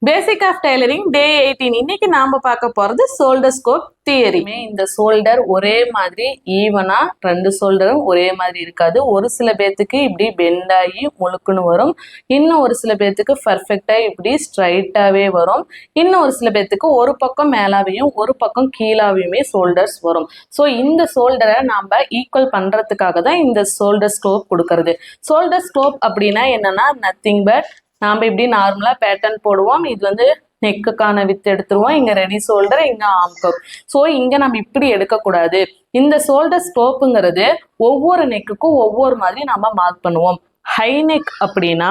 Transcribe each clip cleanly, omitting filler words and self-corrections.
Basic of tailoring டே 18. இன்னைக்கு நாம பார்க்க போறது ஷோல்டர் ஸ்கோப் தியரி. இந்த ஷோல்டர் ஒரே மாதிரி ஈவனா ரெண்டு ஷோல்டரும் ஒரே மாதிரி இருக்காது. ஒரு சில பேத்துக்கு இப்படி பெண்ட் ஆகி முழுக்குன்னு வரும், இன்னும் ஒரு சில பேத்துக்கு பர்ஃபெக்டா இப்படி ஸ்ட்ரைட்டாவே வரும், இன்னும் ஒரு சில பேத்துக்கு ஒரு பக்கம் மேலாவையும் ஒரு பக்கம் கீழாவையுமே ஷோல்டர்ஸ் வரும். ஸோ இந்த ஷோல்டரை நாம ஈக்குவல் பண்றதுக்காக தான் இந்த ஷோல்டர் ஸ்கோப் கொடுக்கறது. ஷோல்டர் ஸ்கோப் அப்படின்னா என்னன்னா நத்திங் பட் நாம இப்படி நார்மலா பேட்டர்ன் போடுவோம். இது வந்து நெக்குக்கான வித்து எடுத்துருவோம், இங்க ரெடி ஷோல்டர், இங்க ஆர்ம் கப். ஸோ இங்க நம்ம இப்படி எடுக்கக்கூடாது. இந்த ஷோல்டர் ஸ்கோப்புங்கிறது ஒவ்வொரு நெக்குக்கும் ஒவ்வொரு மாதிரி நம்ம மார்க் பண்ணுவோம். ஹை நெக் அப்படின்னா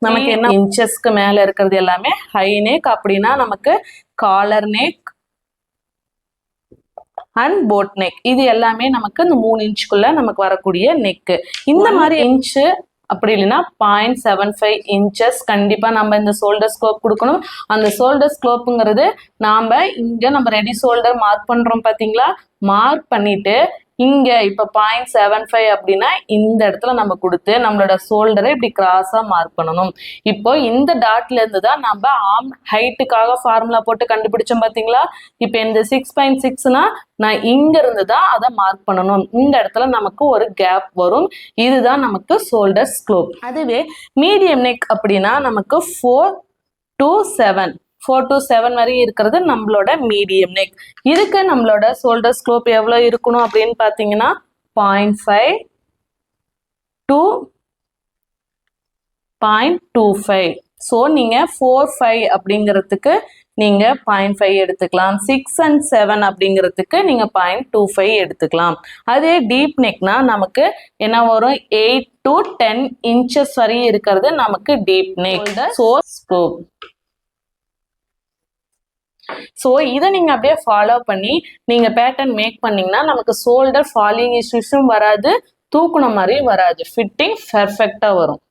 நமக்கு என்ன இன்ச்சஸ்க்கு மேல இருக்கிறது எல்லாமே ஹை நெக். அப்படின்னா நமக்கு collar neck and boat neck, இது எல்லாமே நமக்கு இந்த 3 இன்ச்சுக்குள்ள நமக்கு வரக்கூடிய நெக்கு. இந்த மாதிரி இன்ச்சு அப்படி இல்லைன்னா 0.75 இன்ச்சஸ் கண்டிப்பா நம்ம இந்த ஷோல்டர் ஸ்கோப் கொடுக்கணும். அந்த ஷோல்டர் ஸ்கோப்புங்கிறது நாம இங்க நம்ம ரெடி ஷோல்டர் மார்க் பண்றோம் பாத்தீங்களா, மார்க் பண்ணிட்டு இங்க இப்ப 0.75 அப்படின்னா இந்த இடத்துல நம்ம கொடுத்து நம்மளோட ஷோல்டரை இப்படி கிராஸா மார்க் பண்ணணும். இப்போ இந்த டாட்ல இருந்து தான் நம்ம ஆர்ம் ஹைட்டுக்காக ஃபார்முலா போட்டு கண்டுபிடிச்சோம் பாத்தீங்களா. இப்போ இந்த 6.6னா நான் இங்க இருந்து தான் அதை மார்க் பண்ணணும். இந்த இடத்துல நமக்கு ஒரு கேப் வரும், இதுதான் நமக்கு ஷோல்டர் ஸ்கோப். அதுவே மீடியம் நெக் அப்படின்னா நமக்கு 4 to 7 வரை இருக்கிறது நம்மளோட மீடியம் நெக். இதுக்கு நம்மளோட ஷோல்டர் ஸ்கோப் எவ்வளவு இருக்கணும் அப்படின்னு பாத்தீங்கன்னா 0.5 to 0.25. ஸோ நீங்க 4-5 அப்படிங்கிறதுக்கு நீங்க 0.5 எடுத்துக்கலாம், 6 and 7 அப்படிங்கிறதுக்கு நீங்க 0.25 எடுத்துக்கலாம். அதே டீப் நெக்னா நமக்கு என்ன வரும், 8 to 10 இன்ச்சஸ் வரை இருக்கிறது நமக்கு deep neck. So scope. So இதை நீங்க அப்படியே ஃபாலோ பண்ணி நீங்க பேட்டர்ன் மேக் பண்ணீங்கன்னா நமக்கு ஷோல்டர் ஃபாலிங் இஷ்யூஸும் வராது, தூக்குன மாதிரி வராது, ஃபிட்டிங் பெர்ஃபெக்டா வரும்.